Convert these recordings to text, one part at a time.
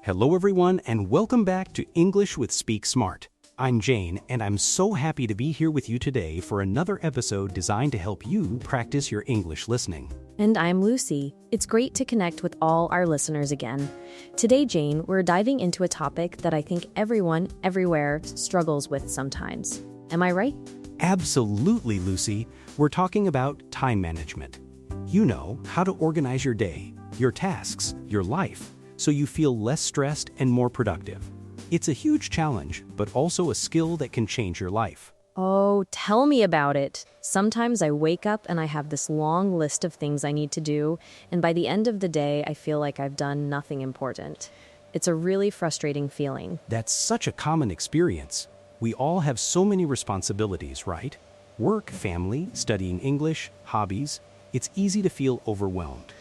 Hello everyone and welcome back to English with Speak Smart. I'm Jane and I'm so happy to be here with you today for another episode designed to help you practice your English listening. And I'm Lucy. It's great to connect with all our listeners again. Today, Jane, we're diving into a topic that I think everyone, everywhere, struggles with sometimes. Am I right? Absolutely, Lucy. We're talking about time management. You know, how to organize your day, your tasks, your life, so you feel less stressed and more productive. It's a huge challenge, but also a skill that can change your life. Oh, tell me about it. Sometimes I wake up and I have this long list of things I need to do, and by the end of the day, I feel like I've done nothing important. It's a really frustrating feeling. That's such a common experience. We all have so many responsibilities, right? Work, family, studying English, hobbies. It's easy to feel overwhelmed.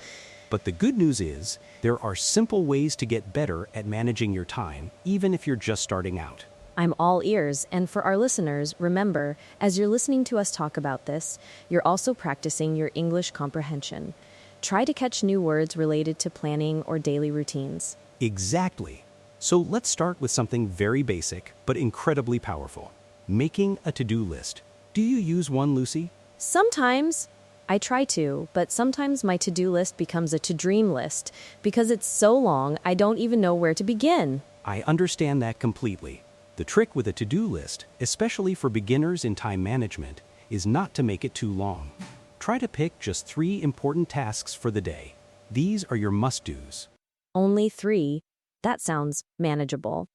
But the good news is, there are simple ways to get better at managing your time, even if you're just starting out. I'm all ears, and for our listeners, remember, as you're listening to us talk about this, you're also practicing your English comprehension. Try to catch new words related to planning or daily routines. Exactly. So let's start with something very basic, but incredibly powerful. Making a to-do list. Do you use one, Lucy? Sometimes. I try to, but sometimes my to-do list becomes a to-dream list because it's so long I don't even know where to begin. I understand that completely. The trick with a to-do list, especially for beginners in time management, is not to make it too long. Try to pick just 3 important tasks for the day. These are your must-dos. Only 3? That sounds manageable.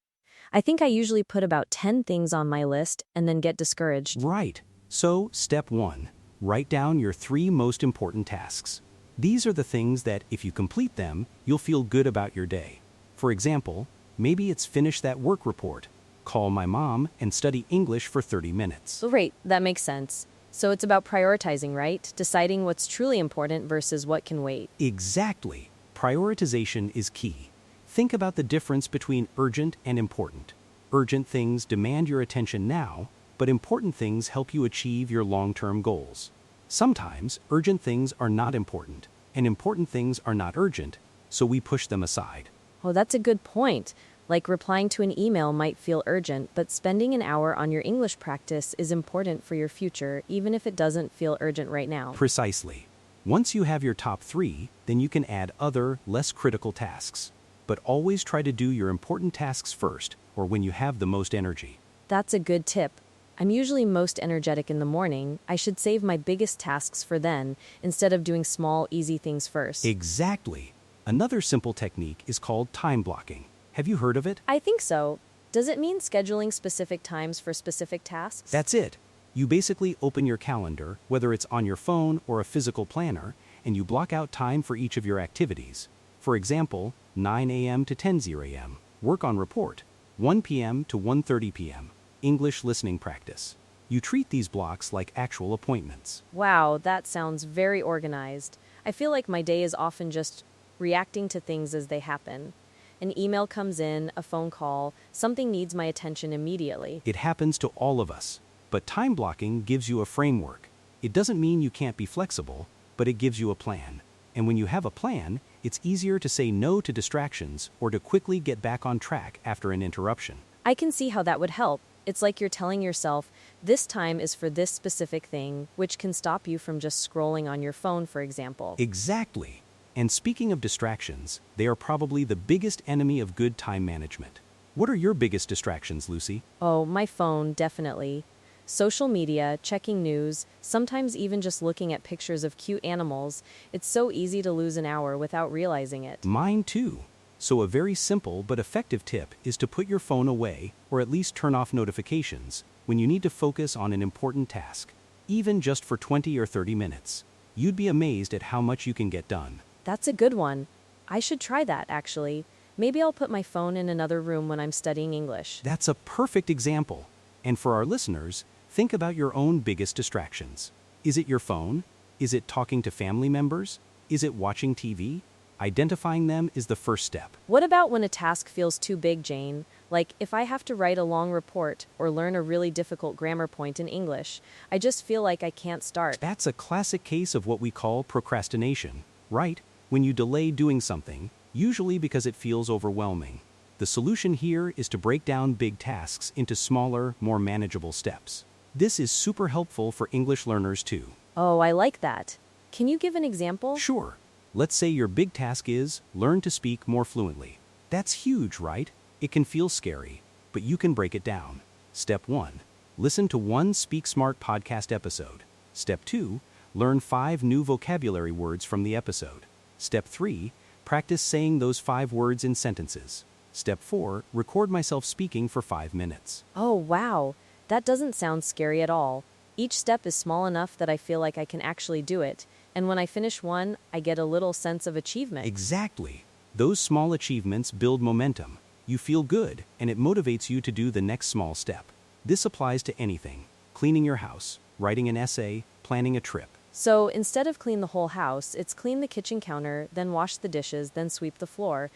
I think I usually put about 10 things on my list and then get discouraged. Right. So, step 1. Write down your 3 most important tasks. These are the things that, if you complete them, you'll feel good about your day. For example, maybe it's finish that work report, call my mom, and study English for 30 minutes. Right, that makes sense. So it's about prioritizing, right? Deciding what's truly important versus what can wait. Exactly. Prioritization is key. Think about the difference between urgent and important. Urgent things demand your attention now, but important things help you achieve your long-term goals. Sometimes, urgent things are not important, and important things are not urgent, so we push them aside. Oh, that's a good point. Like replying to an email might feel urgent, but spending an hour on your English practice is important for your future, even if it doesn't feel urgent right now. Precisely. Once you have your top 3, then you can add other, less critical tasks. But always try to do your important tasks first, or when you have the most energy. That's a good tip. I'm usually most energetic in the morning. I should save my biggest tasks for then, instead of doing small, easy things first. Exactly. Another simple technique is called time blocking. Have you heard of it? I think so. Does it mean scheduling specific times for specific tasks? That's it. You basically open your calendar, whether it's on your phone or a physical planner, and you block out time for each of your activities. For example, 9 a.m. to 10:00 a.m., work on report, 1 p.m. to 1:30 p.m., English listening practice. You treat these blocks like actual appointments. Wow, that sounds very organized. I feel like my day is often just reacting to things as they happen. An email comes in, a phone call, something needs my attention immediately. It happens to all of us, but time blocking gives you a framework. It doesn't mean you can't be flexible, but it gives you a plan. And when you have a plan, it's easier to say no to distractions or to quickly get back on track after an interruption. I can see how that would help. It's like you're telling yourself, this time is for this specific thing, which can stop you from just scrolling on your phone, for example. Exactly. And speaking of distractions, they are probably the biggest enemy of good time management. What are your biggest distractions, Lucy? Oh, my phone, definitely. Social media, checking news, sometimes even just looking at pictures of cute animals. It's so easy to lose an hour without realizing it. Mine too. So a very simple but effective tip is to put your phone away, or at least turn off notifications, when you need to focus on an important task, even just for 20 or 30 minutes. You'd be amazed at how much you can get done. That's a good one. I should try that, actually. Maybe I'll put my phone in another room when I'm studying English. That's a perfect example. And for our listeners, think about your own biggest distractions. Is it your phone? Is it talking to family members? Is it watching TV? Identifying them is the first step. What about when a task feels too big, Jane? Like if I have to write a long report or learn a really difficult grammar point in English, I just feel like I can't start. That's a classic case of what we call procrastination, right? When you delay doing something, usually because it feels overwhelming. The solution here is to break down big tasks into smaller, more manageable steps. This is super helpful for English learners too. Oh, I like that. Can you give an example? Sure. Let's say your big task is learn to speak more fluently. That's huge, right? It can feel scary, but you can break it down. Step 1. Listen to one Speak Smart podcast episode. Step 2. Learn 5 new vocabulary words from the episode. Step 3. Practice saying those 5 words in sentences. Step 4. Record myself speaking for 5 minutes. Oh, wow. That doesn't sound scary at all. Each step is small enough that I feel like I can actually do it, and when I finish one, I get a little sense of achievement. Exactly. Those small achievements build momentum. You feel good, and it motivates you to do the next small step. This applies to anything: cleaning your house, writing an essay, planning a trip. So instead of clean the whole house, it's clean the kitchen counter, then wash the dishes, then sweep the floor.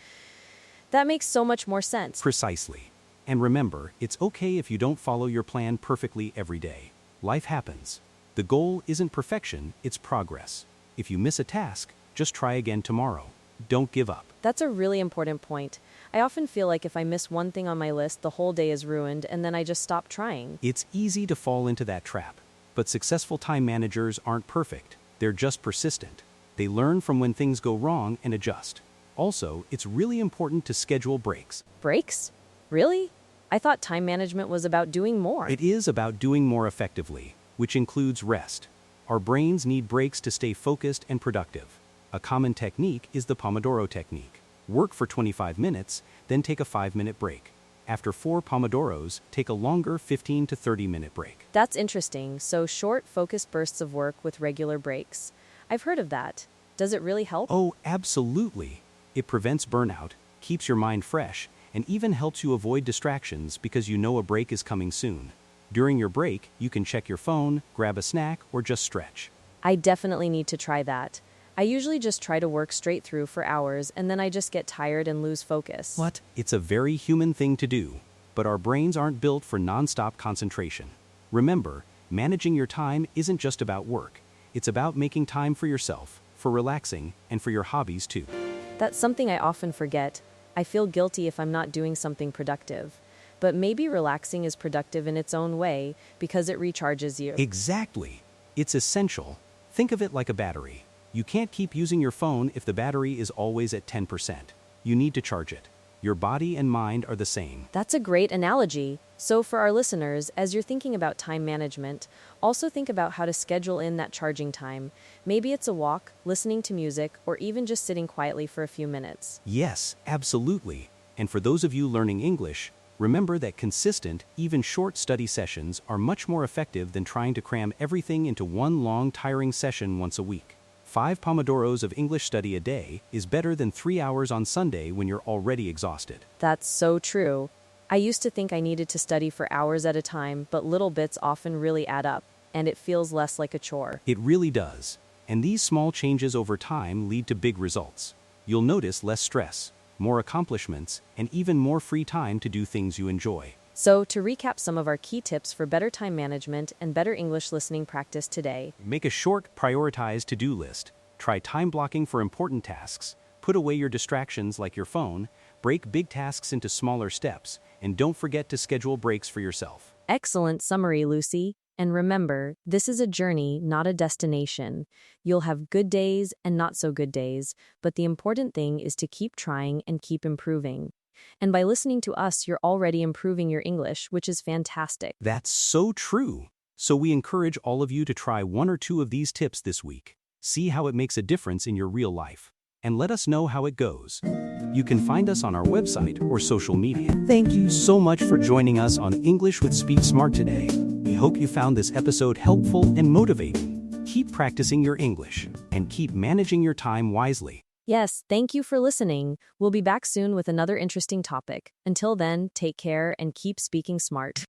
That makes so much more sense. Precisely. And remember, it's okay if you don't follow your plan perfectly every day. Life happens. The goal isn't perfection, it's progress. If you miss a task, just try again tomorrow. Don't give up. That's a really important point. I often feel like if I miss one thing on my list, the whole day is ruined, and then I just stop trying. It's easy to fall into that trap. But successful time managers aren't perfect. They're just persistent. They learn from when things go wrong and adjust. Also, it's really important to schedule breaks. Breaks? Really? I thought time management was about doing more. It is about doing more effectively, which includes rest. Our brains need breaks to stay focused and productive. A common technique is the Pomodoro technique. Work for 25 minutes, then take a 5-minute break. After 4 Pomodoros, take a longer 15 to 30-minute break. That's interesting. So short, focused bursts of work with regular breaks. I've heard of that. Does it really help? Oh, absolutely. It prevents burnout, keeps your mind fresh, and even helps you avoid distractions because you know a break is coming soon. During your break, you can check your phone, grab a snack, or just stretch. I definitely need to try that. I usually just try to work straight through for hours and then I just get tired and lose focus. What? It's a very human thing to do, but our brains aren't built for nonstop concentration. Remember, managing your time isn't just about work. It's about making time for yourself, for relaxing, and for your hobbies too. That's something I often forget. I feel guilty if I'm not doing something productive. But maybe relaxing is productive in its own way because it recharges you. Exactly. It's essential. Think of it like a battery. You can't keep using your phone if the battery is always at 10%. You need to charge it. Your body and mind are the same. That's a great analogy. So for our listeners, as you're thinking about time management, also think about how to schedule in that charging time. Maybe it's a walk, listening to music, or even just sitting quietly for a few minutes. Yes, absolutely. And for those of you learning English, remember that consistent, even short study sessions are much more effective than trying to cram everything into one long, tiring session once a week. 5 Pomodoros of English study a day is better than 3 hours on Sunday when you're already exhausted. That's so true. I used to think I needed to study for hours at a time, but little bits often really add up, and it feels less like a chore. It really does. And these small changes over time lead to big results. You'll notice less stress, more accomplishments, and even more free time to do things you enjoy. So, to recap some of our key tips for better time management and better English listening practice today. Make a short, prioritized to-do list. Try time blocking for important tasks. Put away your distractions like your phone. Break big tasks into smaller steps. And don't forget to schedule breaks for yourself. Excellent summary, Lucy. And remember, this is a journey, not a destination. You'll have good days and not so good days, but the important thing is to keep trying and keep improving. And by listening to us, you're already improving your English, which is fantastic. That's so true. So we encourage all of you to try 1 or 2 of these tips this week. See how it makes a difference in your real life. And let us know how it goes. You can find us on our website or social media. Thank you so much for joining us on English with Speak Smart today. We hope you found this episode helpful and motivating. Keep practicing your English and keep managing your time wisely. Yes, thank you for listening. We'll be back soon with another interesting topic. Until then, take care and keep speaking smart.